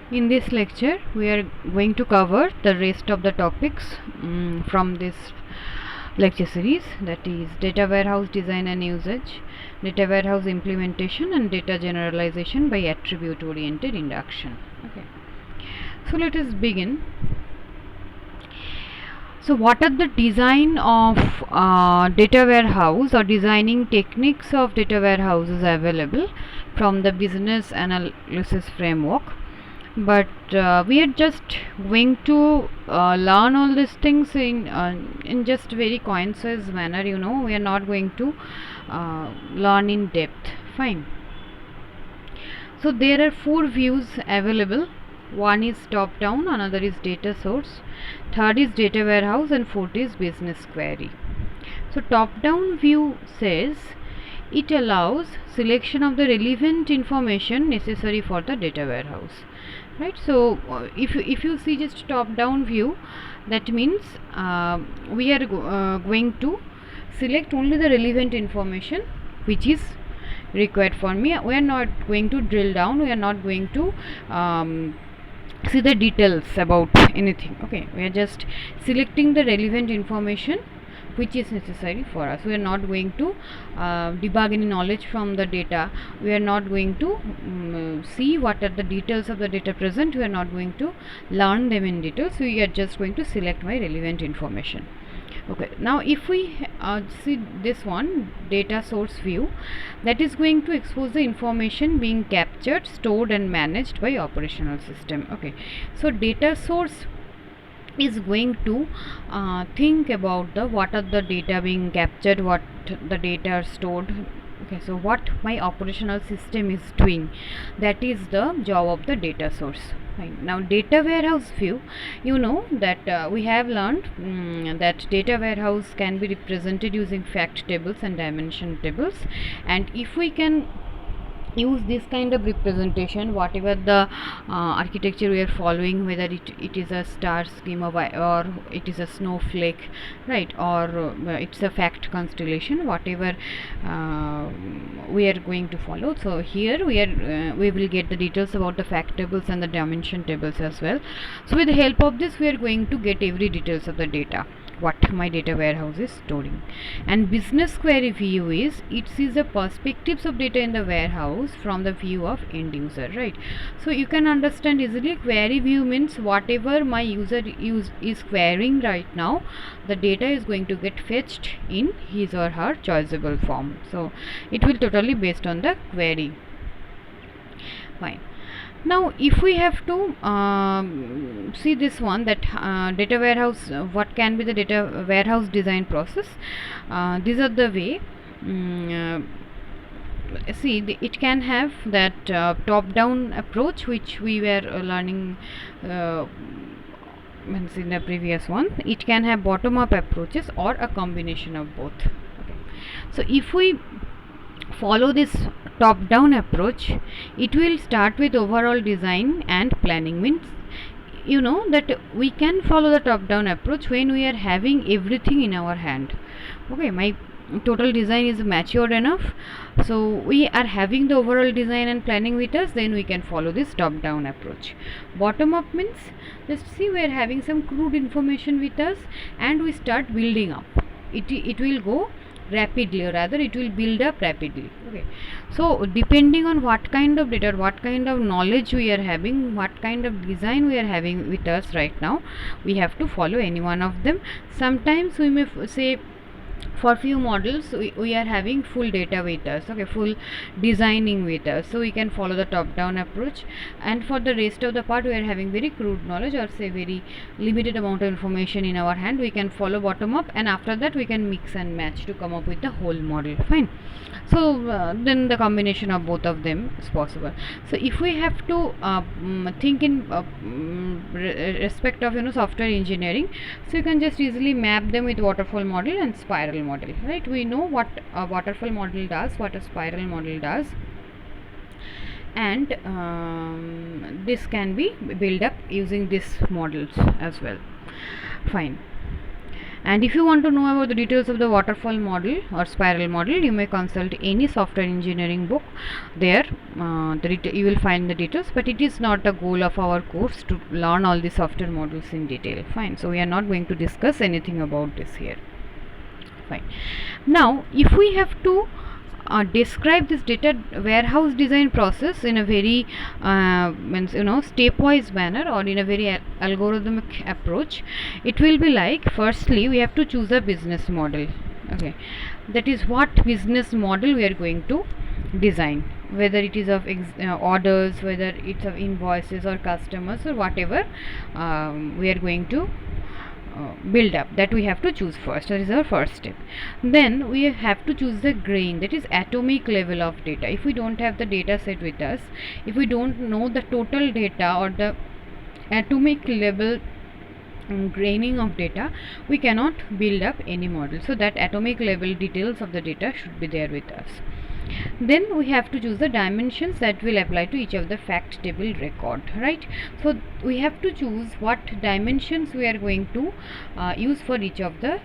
In this lecture, we are going to cover the rest of the topics from this lecture series, that is data warehouse design and usage, data warehouse implementation, and data generalization by attribute oriented induction. Okay, so let us begin. So what are the design of data warehouse or designing techniques of data warehouses available from the business analysis framework? But we are just going to learn all these things in just very concise manner. We are not going to learn in depth. Fine. So there are four views available. One is top down, another is data source, third is data warehouse, and fourth is business query. So top down view says it allows selection of the relevant information necessary for the data warehouse, right? So if you see just top down view, that means we are going to select only the relevant information which is required for me. We are not going to drill down, we are not going to see the details about anything. Okay, we are just selecting the relevant information which is necessary for us. We are not going to debug any knowledge from the data. We are not going to see what are the details of the data present. We are not going to learn them in detail. So we are just going to select my relevant information. Okay, now if we see this one, data source view, that is going to expose the information being captured, stored and managed by operational system. Okay, so data source is going to think about the what are the data being captured, what the data are stored. Okay, so what my operational system is doing, that is the job of the data source. Fine. Now data warehouse view, that we have learned that data warehouse can be represented using fact tables and dimension tables, and if we can use this kind of representation, whatever the architecture we are following, whether it is a star schema or it is a snowflake, right, or it's a fact constellation, whatever we are going to follow. So here we will get the details about the fact tables and the dimension tables as well. So with the help of this, we are going to get every details of the data what my data warehouse is storing. And business query view is, it sees the perspectives of data in the warehouse from the view of end user, right? So you can understand easily, query view means whatever my user is querying right now, the data is going to get fetched in his or her choiceable form. So it will totally based on the query. Fine. Now if we have to see this one, that data warehouse, what can be the data warehouse design process, these are the way. See, it can have that top down approach which we were learning in the previous one. It can have bottom up approaches or a combination of both. Okay. So if we follow this top down approach, it will start with overall design and planning. Means that we can follow the top down approach when we are having everything in our hand. Okay, my total design is matured enough, so we are having the overall design and planning with us, then we can follow this top down approach. Bottom up means, just see, we are having some crude information with us and we start building up. It will go rapidly, or rather it will build up rapidly. Okay, so depending on what kind of data, what kind of knowledge we are having, what kind of design we are having with us right now, we have to follow any one of them. Sometimes we may say, for few models we are having full data with us, okay, full designing with us, so we can follow the top down approach. And for the rest of the part, we are having very crude knowledge, or say very limited amount of information in our hand, we can follow bottom up, and after that we can mix and match to come up with the whole model. Fine. So then the combination of both of them is possible. So if we have to think in respect of software engineering, so you can just easily map them with waterfall model and spiral model, right? We know what a waterfall model does, what a spiral model does, and this can be built up using these models as well. Fine. And if you want to know about the details of the waterfall model or spiral model, you may consult any software engineering book. There you will find the details, but it is not the goal of our course to learn all the software models in detail. Fine, so we are not going to discuss anything about this here. Fine. Now if we have to describe this data warehouse design process in a very stepwise manner or in a very algorithmic approach, it will be like, firstly we have to choose a business model. Okay, that is what business model we are going to design, whether it is of orders, whether it's of invoices or customers or whatever we are going to build up, that we have to choose first. That is our first step. Then we have to choose the grain, that is atomic level of data. If we don't have the data set with us, if we don't know the total data or the atomic level graining of data, we cannot build up any model. So that atomic level details of the data should be there with us. Then we have to choose the dimensions that will apply to each of the fact table record, right? So we have to choose what dimensions we are going to use for each of the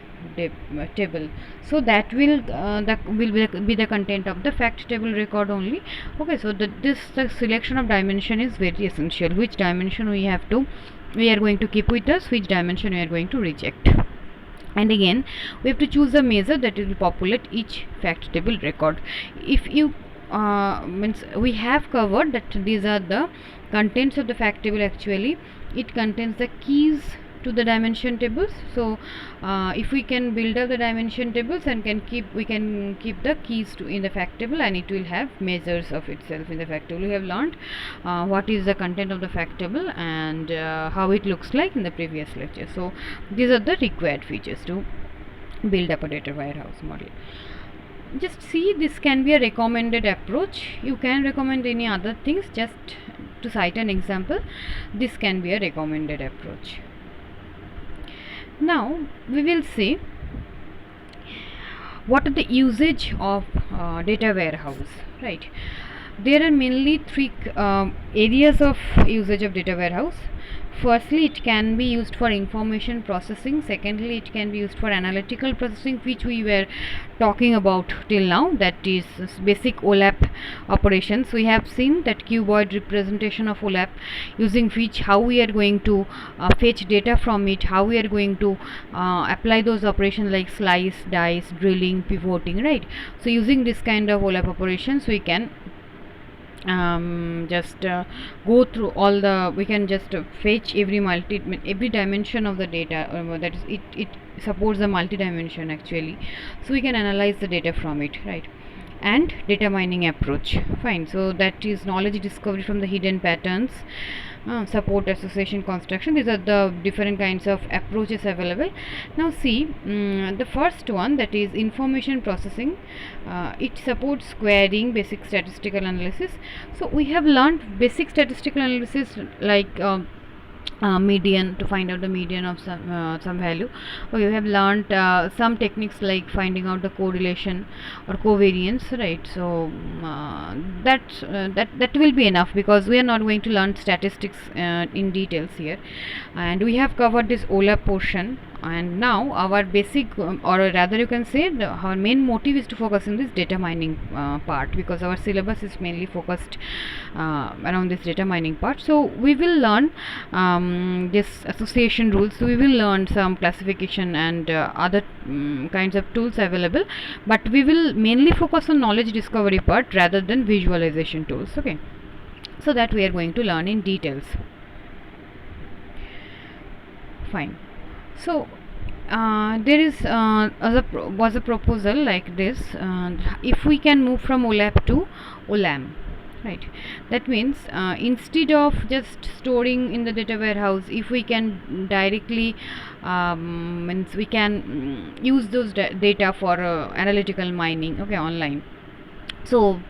table. So that will be the content of the fact table record only. Okay, so the selection of dimension is very essential. Which dimension we are going to keep with us, which dimension we are going to reject. And again we have to choose a measure that will populate each fact table record. If you means we have covered that these are the contents of the fact table. Actually it contains the keys to the dimension tables. So if we can build up the dimension tables and we can keep the keys in the fact table, and it will have measures of itself in the fact table. We have learned what is the content of the fact table and how it looks like in the previous lecture. So these are the required features to build up a data warehouse model. Just see, this can be a recommended approach. You can recommend any other things. Just to cite an example, this can be a recommended approach. Now we will see what are the usage of data warehouse, right? There are mainly three areas of usage of data warehouse. Firstly, it can be used for information processing. Secondly, it can be used for analytical processing, which we were talking about till now, that is basic OLAP operations. We have seen that cuboid representation of OLAP, using which how we are going to fetch data from it, how we are going to apply those operations like slice, dice, drilling, pivoting, right? So using this kind of OLAP operations, we can go through all the, we can just fetch every dimension of the data, that is it supports the multi-dimension actually, so we can analyze the data from it, right? And data mining approach, fine. So that is knowledge discovery from the hidden patterns, support association construction. These are the different kinds of approaches available. Now see, the first one, that is information processing. It supports querying, basic statistical analysis. So we have learned basic statistical analysis like median, to find out the median of some value. Okay, we have learned some techniques like finding out the correlation or covariance, right? So that will be enough, because we are not going to learn statistics in details here, and we have covered this OLAP portion. And now our basic or rather you can say our main motive is to focus on this data mining part, because our syllabus is mainly focused around this data mining part. So we will learn this association rules. So we will learn some classification and other kinds of tools available, but we will mainly focus on knowledge discovery part rather than visualization tools. Okay, so that we are going to learn in details. Fine. So there is was a proposal like this, if we can move from OLAP to OLAM, right? That means instead of just storing in the data warehouse, if we can directly means we can use those data for analytical mining, okay, online. So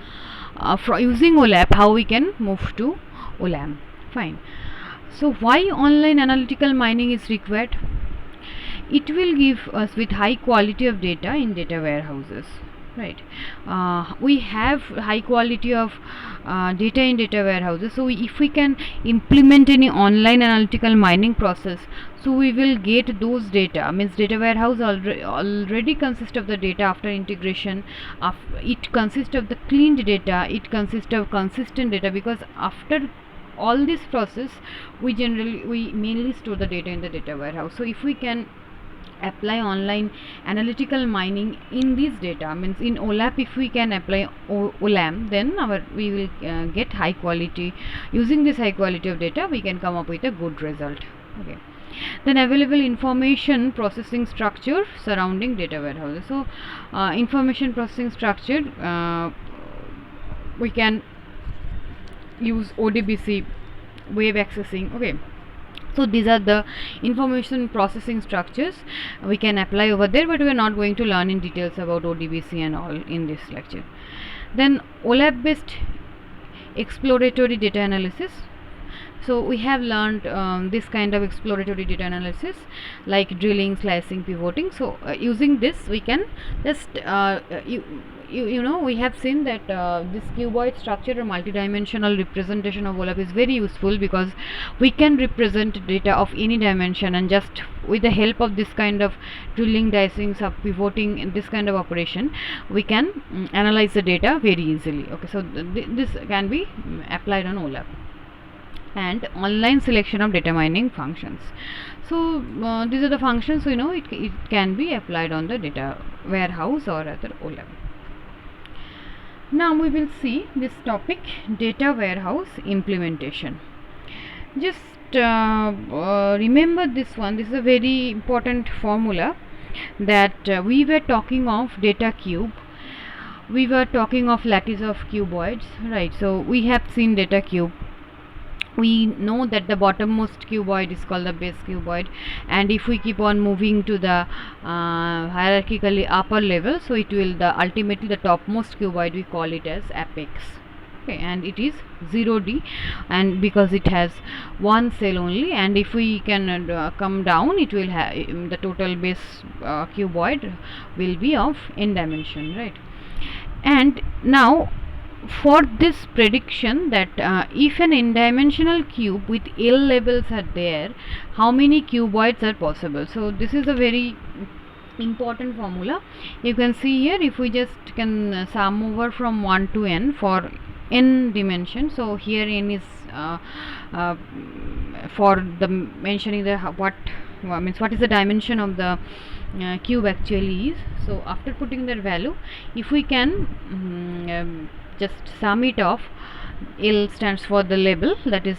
for using OLAP, how we can move to OLAM, fine. So why online analytical mining is required? It will give us with high quality of data in data warehouses. right? We have high quality of data in data warehouses, so if we can implement any online analytical mining process, so we will get those data. Means data warehouse already consists of the data after integration. It consists of the cleaned data, it consists of consistent data, because after all this process we mainly store the data in the data warehouse. So if we can apply online analytical mining in this data, means in OLAP, if we can apply OLAM, then we will get high quality. Using this high quality of data, we can come up with a good result. Okay. Then available information processing structure surrounding data warehouses. So information processing structure, we can use ODBC, web accessing. Okay, so these are the information processing structures we can apply over there, but we are not going to learn in details about ODBC and all in this lecture. Then OLAP based exploratory data analysis. So we have learned this kind of exploratory data analysis like drilling, slicing, pivoting. So using this we can just you know, we have seen that this cuboid structure or multidimensional representation of OLAP is very useful, because we can represent data of any dimension, and just with the help of this kind of drilling, dicing, pivoting, and this kind of operation, we can analyze the data very easily. Okay, so this can be applied on OLAP. And online selection of data mining functions. So these are the functions, you know, it can be applied on the data warehouse or other OLAP. Now we will see this topic, data warehouse implementation. Just remember this one. This is a very important formula, that we were talking of data cube, we were talking of lattice of cuboids, right? So we have seen data cube. We know that the bottommost cuboid is called the base cuboid, and if we keep on moving to the hierarchically upper level, so it will ultimately the topmost cuboid we call it as apex. Okay, and it is 0D, and because it has one cell only, and if we can come down, it will have the total base cuboid will be of n dimension, right? And now for this prediction, that if an n-dimensional cube with L levels are there, how many cuboids are possible? So this is a very important formula. You can see here, if we just can sum over from 1 to n for n dimension. So here n is for the mentioning the what is the dimension of the cube actually is. So after putting that value, if we can just sum it off, L stands for the level, that is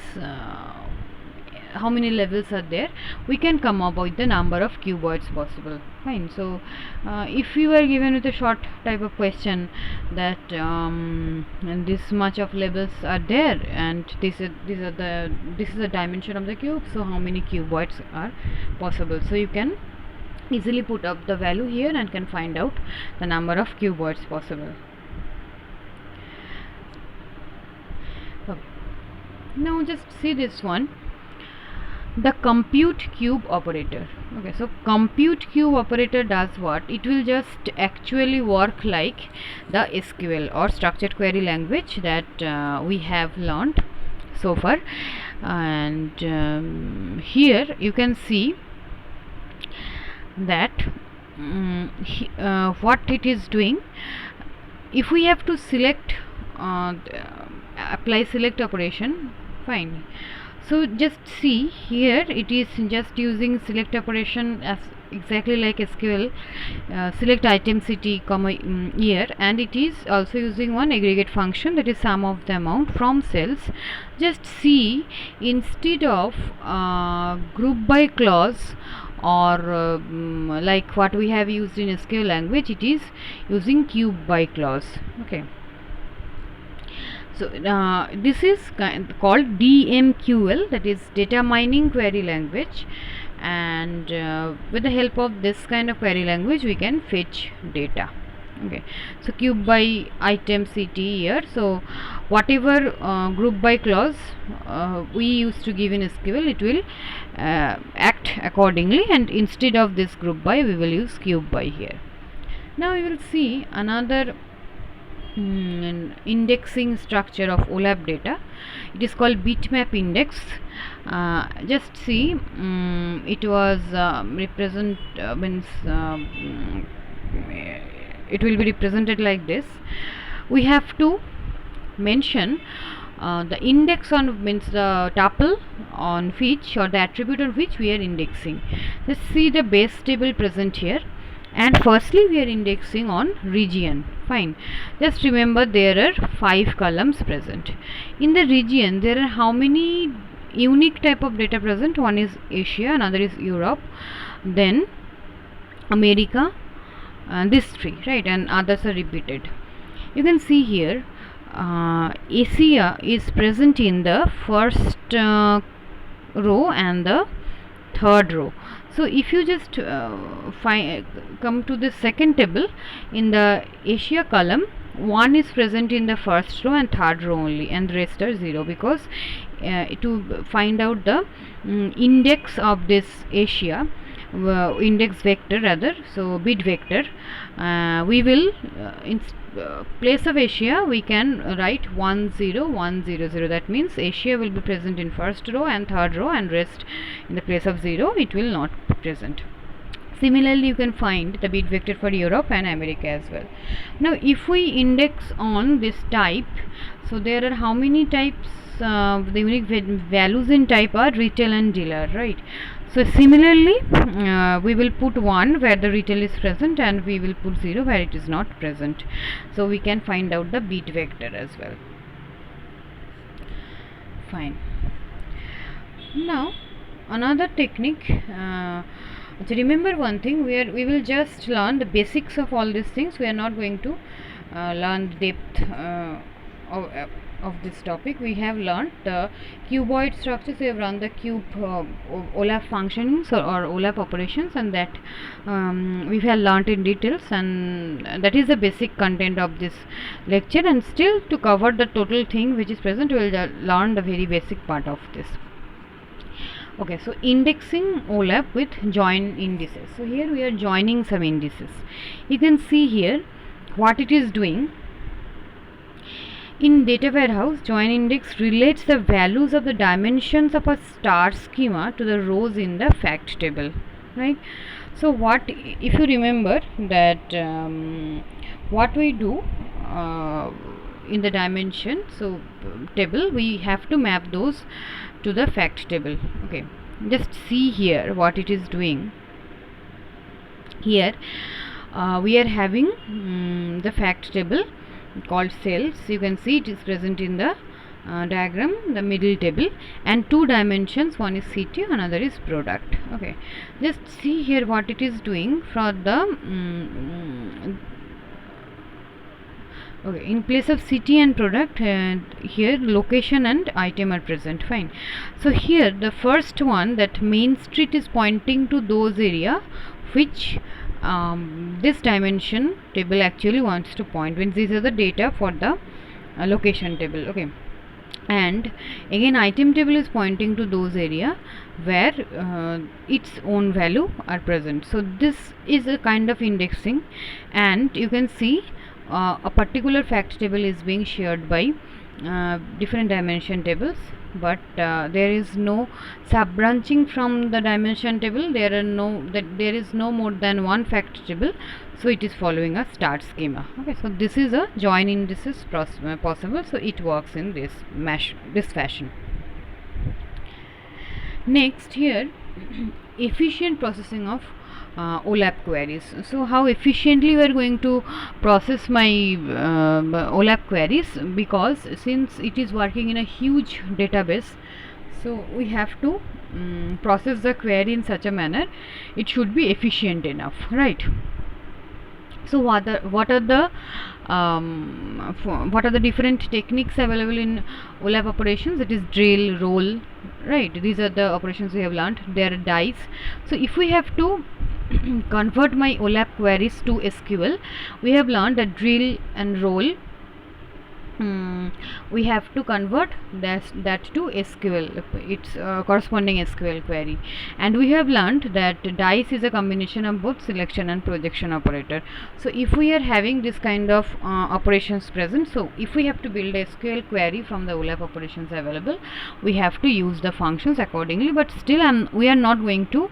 how many levels are there, we can come up with the number of cuboids possible. Fine. So if you were given with a short type of question that and this much of levels are there, and this is the dimension of the cube, so how many cuboids are possible? So you can easily put up the value here and can find out the number of cuboids possible. Okay. Now just see this one, the compute cube operator. Okay, so compute cube operator does what? It will just actually work like the SQL or structured query language that we have learned so far. And here you can see that what it is doing. If we have to select apply select operation, fine. So just see here, it is just using select operation as exactly like SQL, select item city comma year, and it is also using one aggregate function, that is sum of the amount from cells. Just see, instead of group by clause or like what we have used in SQL language, it is using cube by clause. Okay. So this is called DMQL, that is data mining query language, and with the help of this kind of query language we can fetch data. Okay, so cube by item ct here, so whatever group by clause we used to give in SQL, it will act accordingly, and instead of this group by we will use cube by here. Now we will see another indexing structure of OLAP data. It is called bitmap index. Just see, it was represent means it will be represented like this. We have to mention the index on means the tuple on which, or the attribute on which we are indexing. Let's see the base table present here, and firstly we are indexing on region. Fine, just remember there are 5 columns present. In the region there are how many unique type of data present? One is Asia, another is Europe, then America, this 3, right, and others are repeated. You can see here Asia is present in the first row and the third row. So if you just come to the second table, in the Asia column 1 is present in the first row and third row only, and the rest are 0, because to find out the index of this Asia, index vector rather, so bit vector, we will in place of Asia we can write 10100. That means Asia will be present in first row and third row, and rest in the place of 0 it will not be present. Similarly you can find the bit vector for Europe and America as well. Now if we index on this type, so there are how many types? The unique values in type are retail and dealer, right? So similarly we will put 1 where the retail is present, and we will put 0 where it is not present. So we can find out the bit vector as well. Fine. Now another technique, so remember one thing, we will just learn the basics of all these things. We are not going to learn the depth of this topic. We have learned the cuboid structures. We have run the cube OLAP functionings or OLAP operations, and that we have learned in details, and that is the basic content of this lecture. And still, to cover the total thing which is present, we will learn the very basic part of this. Okay, so indexing OLAP with join indices. So here we are joining some indices. You can see here what it is doing. In data warehouse, join index relates the values of the dimensions of a star schema to the rows in the fact table, right? So what, if you remember that what we do in the dimension table, we have to map those to the fact table. Okay, just see here what it is doing. Here we are having the fact table called cells. You can see it is present in the diagram, the middle table, and 2 dimensions, one is city, another is product. Okay, just see here what it is doing for the okay, in place of city and product, here location and item are present. Fine. So here the first one, that Main Street, is pointing to those area which this dimension table actually wants to point, when these are the data for the location table. Okay, and again item table is pointing to those area where its own value are present. So this is a kind of indexing, and you can see a particular fact table is being shared by different dimension tables, but there is no sub branching from the dimension table. There is no more than one fact table, so it is following a star schema. Okay, so this is a join indices possible, so it works in this fashion. Next, here efficient processing of OLAP queries. So how efficiently we are going to process my OLAP queries, because since it is working in a huge database, so we have to process the query in such a manner it should be efficient enough, right? So what are the different techniques available in OLAP operations? It is drill, roll, right? These are the operations we have learned. There are dice. So if we have to convert my OLAP queries to SQL, we have learned that drill and roll we have to convert that to SQL, its corresponding SQL query. And we have learned that DICE is a combination of both selection and projection operator. So if we are having this kind of operations present, so if we have to build a SQL query from the OLAP operations available, we have to use the functions accordingly. But still we are not going to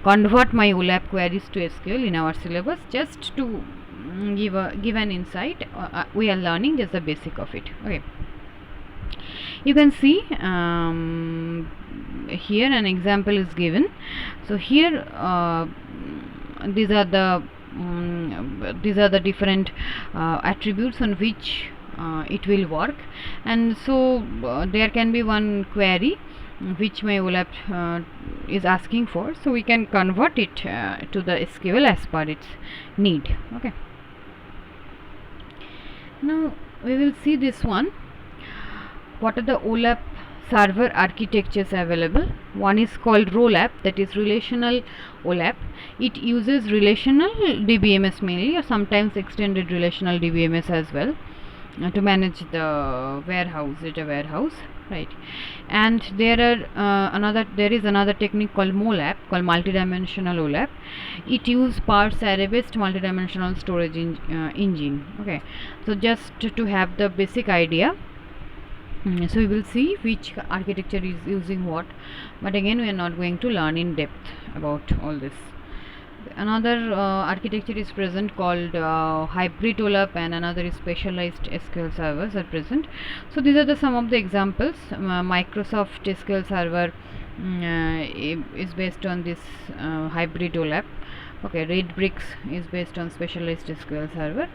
convert my OLAP queries to SQL in our syllabus. Just to give an insight, we are learning just the basic of it. Okay, you can see here an example is given. So here these are the different attributes on which it will work, and so there can be one query which my OLAP is asking for, so we can convert it to the SQL as per its need. Okay, now we will see this one. What are the OLAP server architectures available? One is called ROLAP, that is relational OLAP. It uses relational DBMS mainly, or sometimes extended relational DBMS as well, to manage the data warehouse, right? And there is another technique called MOLAP, called multidimensional OLAP. It uses parse array based multidimensional storage engine. Okay, so just to have the basic idea. So we will see which architecture is using what, but again we are not going to learn in depth about all this. Another architecture is present called hybrid OLAP, and another is specialized SQL servers are present. So these are some of the examples. Microsoft SQL Server is based on this hybrid OLAP. Okay, Redbricks is based on specialized SQL Server.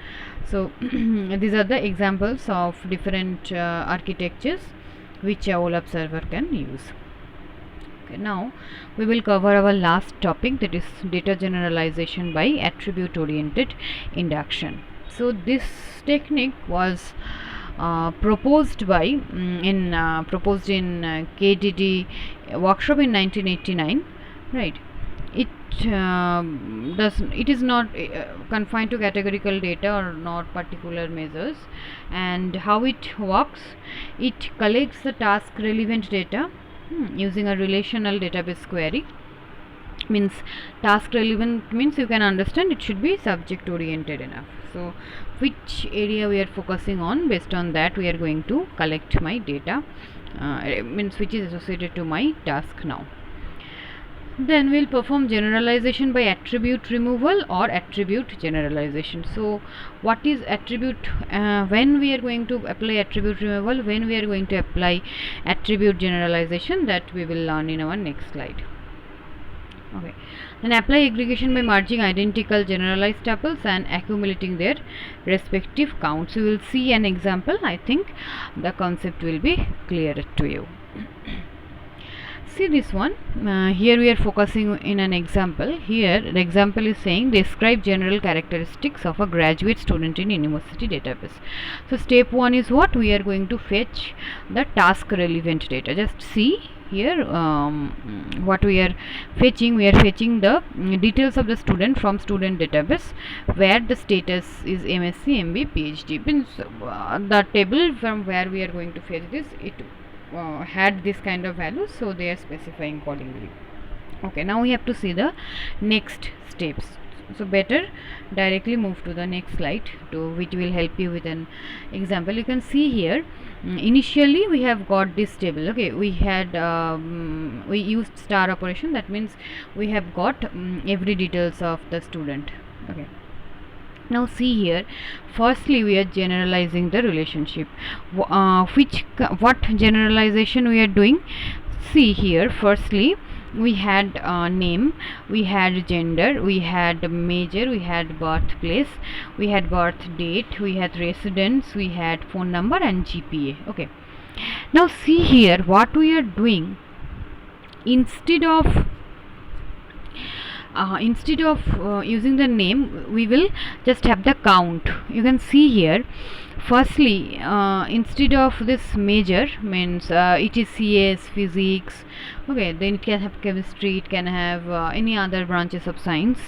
So these are the examples of different architectures which a OLAP server can use. Okay, now we will cover our last topic, that is data generalization by attribute oriented induction. So this technique was proposed in KDD workshop in 1989, right? It is not confined to categorical data or not particular measures. And how it works, it collects the task relevant data using a relational database query. Means task relevant means you can understand it should be subject oriented enough. So which area we are focusing on, based on that we are going to collect my data, means which is associated to my task now. Then we'll perform generalization by attribute removal or attribute generalization. So what is attribute, when we are going to apply attribute removal, when we are going to apply attribute generalization, that we will learn in our next slide. Okay, then apply aggregation by merging identical generalized tuples and accumulating their respective counts. We will see an example. I think the concept will be clearer to you. See this one, here we are focusing in an example. Here the example is saying describe general characteristics of a graduate student in university database. So step 1 is what? We are going to fetch the task relevant data. Just see here what we are fetching. We are fetching the details of the student from student database, where the status is MSc, MB, PhD. Means the table from where we are going to fetch this, it had this kind of values, so they are specifying accordingly. Okay, now we have to see the next steps. So better directly move to the next slide, which will help you with an example. You can see here, initially we have got this table. Okay, we had we used star operation, that means we have got every details of the student. Okay, now see here, firstly we are generalizing the relationship. What generalization we are doing? See here, firstly we had name, we had gender, we had major, we had birthplace, we had birth date, we had residence, we had phone number and GPA. Okay, now see here what we are doing. Instead of using the name, we will just have the count. You can see here, firstly, instead of this major, means it is CS, physics, okay, then it can have chemistry, it can have any other branches of science.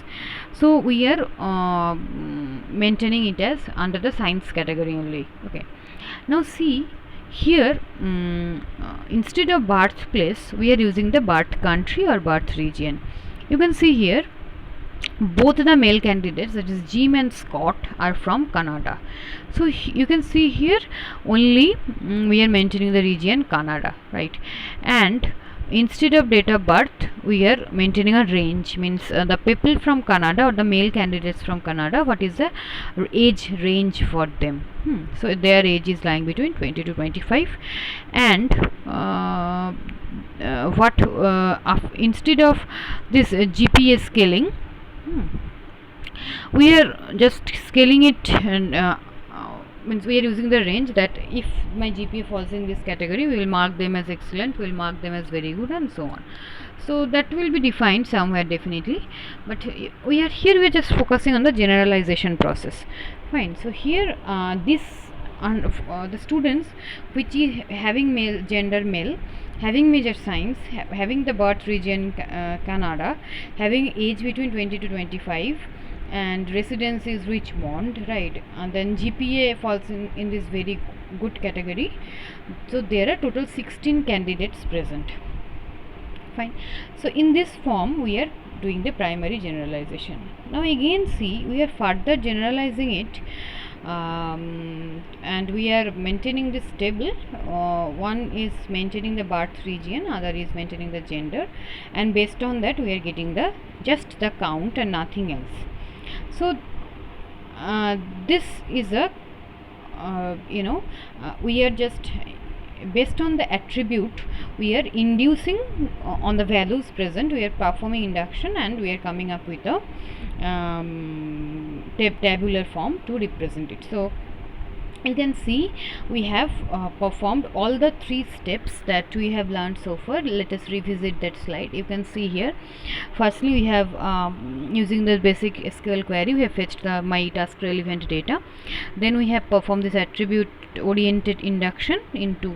So we are maintaining it as under the science category only. Okay, now see here, instead of birthplace we are using the birth country or birth region. You can see here both the male candidates, that is Jim and Scott, are from Canada. So you can see here only we are maintaining the region Canada, right? And instead of date of birth we are maintaining a range, means the people from Canada or the male candidates from Canada, what is the age range for them. So their age is lying between 20 to 25. And instead of this GPA scaling, we are just scaling it, and means we are using the range that if my GPA falls in this category, we will mark them as excellent, we will mark them as very good, and so on. So that will be defined somewhere definitely, but we are just focusing on the generalization process. Fine. So here the students which is having male gender male, having major science, having the birth region Canada, having age between 20 to 25, and residence is Richmond, right? And then GPA falls in this very good category. So there are total 16 candidates present. Fine. So in this form we are doing the primary generalization. Now again see, we are further generalizing it, and we are maintaining this table. One is maintaining the birth region, other is maintaining the gender, and based on that we are getting the just the count and nothing else. So this is a we are just based on the attribute, we are inducing on the values present, we are performing induction, and we are coming up with a tabular form to represent it. So you can see we have performed all the 3 steps that we have learned so far. Let us revisit that slide. You can see here, firstly we have using the basic SQL query, we have fetched the my task relevant data. Then we have performed this attribute oriented induction into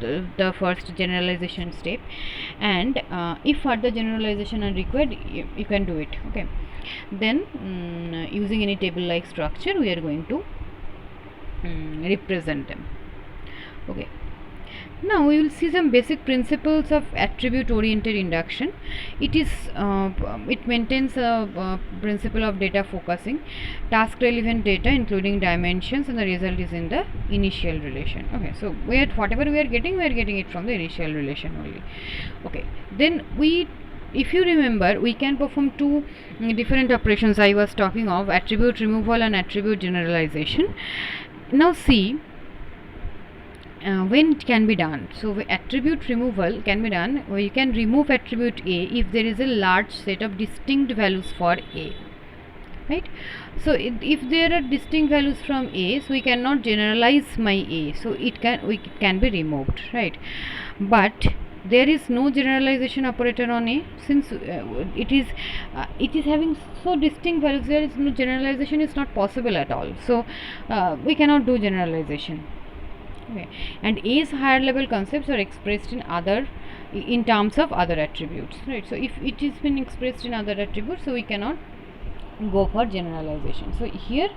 the first generalization step, and if further generalization are required, you can do it. Okay, then using any table like structure we are going to represent them. Okay, now we will see some basic principles of attribute oriented induction. It is it maintains a principle of data focusing, task relevant data including dimensions, and the result is in the initial relation. Okay, so whatever we are getting it from the initial relation only. Okay, then if you remember, we can perform 2 different operations I was talking of, attribute removal and attribute generalization. Now see when it can be done. So attribute removal can be done where you can remove attribute A if there is a large set of distinct values for A, right? So if there are distinct values from A, so we cannot generalize my A, so it can be removed, right? But there is no generalization operator on A, since it is having so distinct values, there is no generalization, is not possible at all. So we cannot do generalization. Okay, and A's higher level concepts are expressed in terms of other attributes, right? So if it is been expressed in other attributes, so we cannot go for generalization. So here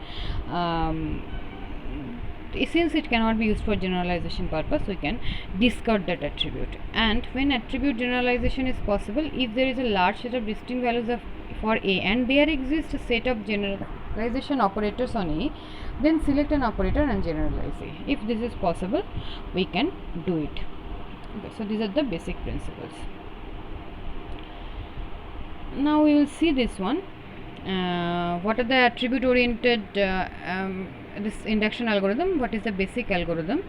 since it cannot be used for generalization purpose, we can discard that attribute. And when attribute generalization is possible, if there is a large set of distinct values for A and there exists a set of generalization operators on A, then select an operator and generalize A. If this is possible, we can do it. Okay, so these are the basic principles. Now we will see this one. What are the attribute oriented this induction algorithm? What is the basic algorithm?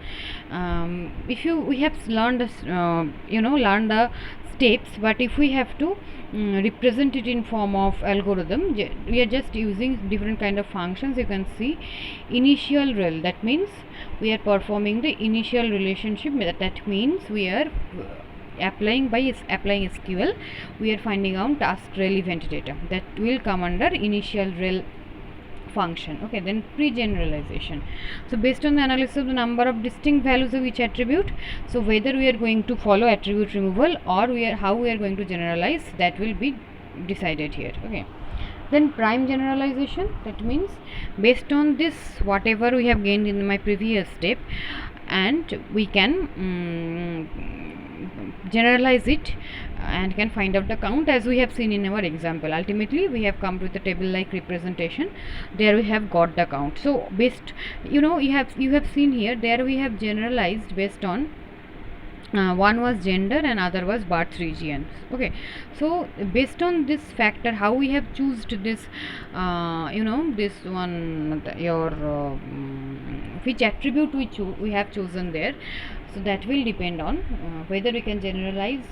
We have learned learned the steps, but if we have to represent it in form of algorithm, we are just using different kind of functions. You can see initial rel, that means we are performing the initial relationship. That means we are applying SQL, we are finding out task relevant data that will come under initial rel function. Okay, then pre-generalization. So based on the analysis of the number of distinct values of each attribute, so whether we are going to follow attribute removal or how we are going to generalize, that will be decided here. Okay, then prime generalization, that means based on this whatever we have gained in my previous step, and we can generalize it and can find out the count as we have seen in our example. Ultimately we have come with a table like representation, there we have got the count. So based, you have seen here, there we have generalized based on one was gender and other was birth region. Okay, so based on this factor, how we have chosen this, this one, which attribute we have chosen there. So that will depend on whether we can generalize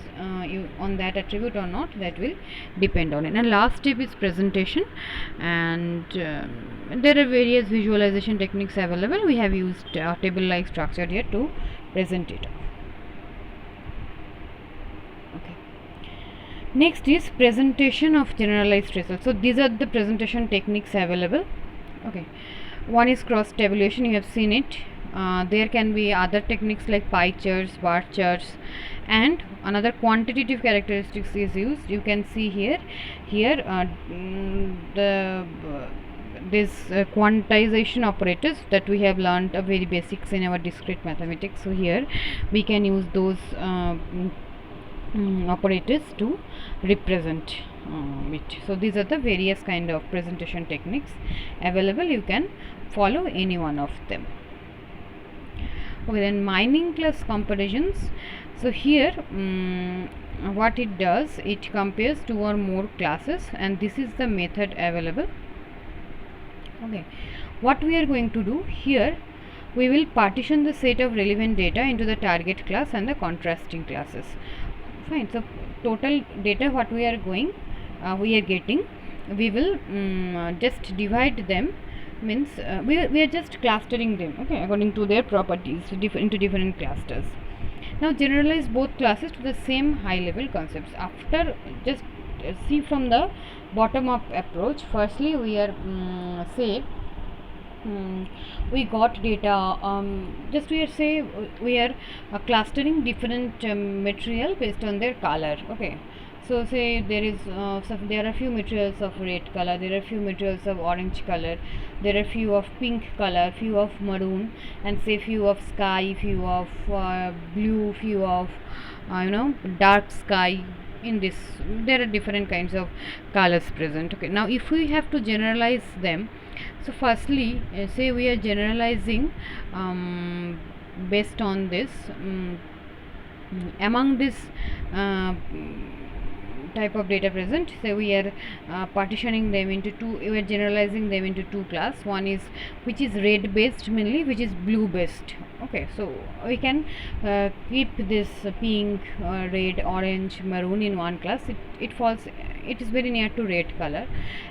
on that attribute or not. That will depend on it. And last step is presentation, and there are various visualization techniques available. We have used table like structure here to present it. Okay, next is presentation of generalized results. So these are the presentation techniques available. Okay, one is cross tabulation, you have seen it. There can be other techniques like pie charts, bar charts, and another quantitative characteristics is used. You can see here this quantization operators that we have learned a very basics in our discrete mathematics. So here we can use those operators to represent it. So these are the various kind of presentation techniques available. You can follow any one of them. Okay, then mining class comparisons. So here what it does, it compares two or more classes, and this is the method available. Okay, what we are going to do here, we will partition the set of relevant data into the target class and the contrasting classes. Fine. So total data what we are getting, we will just divide them, means we are just clustering them, okay, according to their properties into different clusters. Now generalize both classes to the same high level concepts. After, just see from the bottom up approach. Firstly we are we got data, just we are clustering different material based on their color. Okay, so say there are a few materials of red color, there are few materials of orange color, there are few of pink color, few of maroon, and say few of sky, few of blue, few of dark sky. In this there are different kinds of colors present. Okay, now if we have to generalize them, so firstly say we are generalizing based on this among this type of data present. So we are partitioning them into two, we are generalizing them into two class. One is which is red based mainly, which is blue based. Okay, so we can keep this pink, red, orange, maroon in one class. It is very near to red color,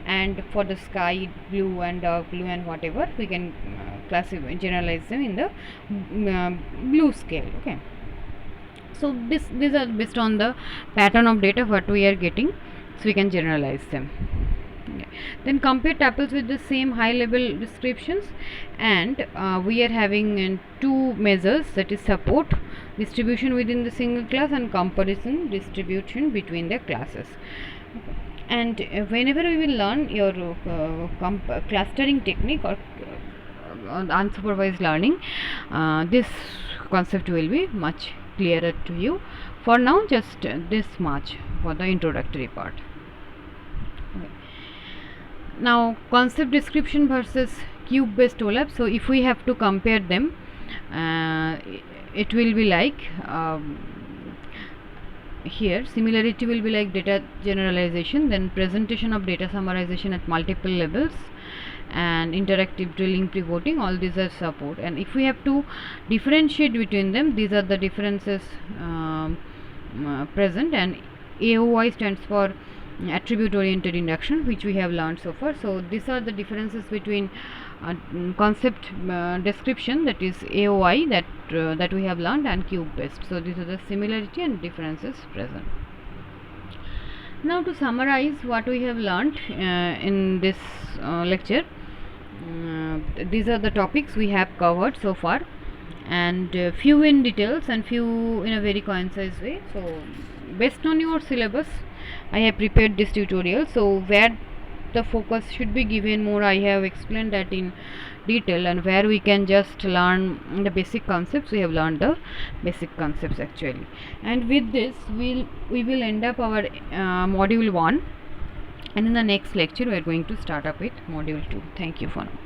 and for the sky blue and dark blue and whatever, we can generalize them in the blue scale. Okay, so these are based on the pattern of data what we are getting, so we can generalize them. Okay. Then compare tuples with the same high level descriptions, and we are having two measures, that is support distribution within the single class and comparison distribution between the classes. Okay. And whenever we will learn your clustering technique or unsupervised learning, this concept will be much clearer to you. For now, just this much for the introductory part. Okay. Now concept description versus cube based OLAP. So if we have to compare them, it will be like here similarity will be like data generalization, then presentation of data summarization at multiple levels, and interactive drilling, pivoting, all these are support. And if we have to differentiate between them, these are the differences present. And AOI stands for attribute oriented induction, which we have learned so far. So these are the differences between concept description, that is AOI, that we have learned, and cube based. So these are the similarity and differences present. Now to summarize what we have learned in this lecture, these are the topics we have covered so far, and few in details and few in a very concise way. So based on your syllabus I have prepared this tutorial. So where the focus should be given more, I have explained that in detail, and where we can just learn the basic concepts, we have learned the basic concepts actually. And with this we will end up our module 1, and in the next lecture we are going to start up with module 2. Thank you for now.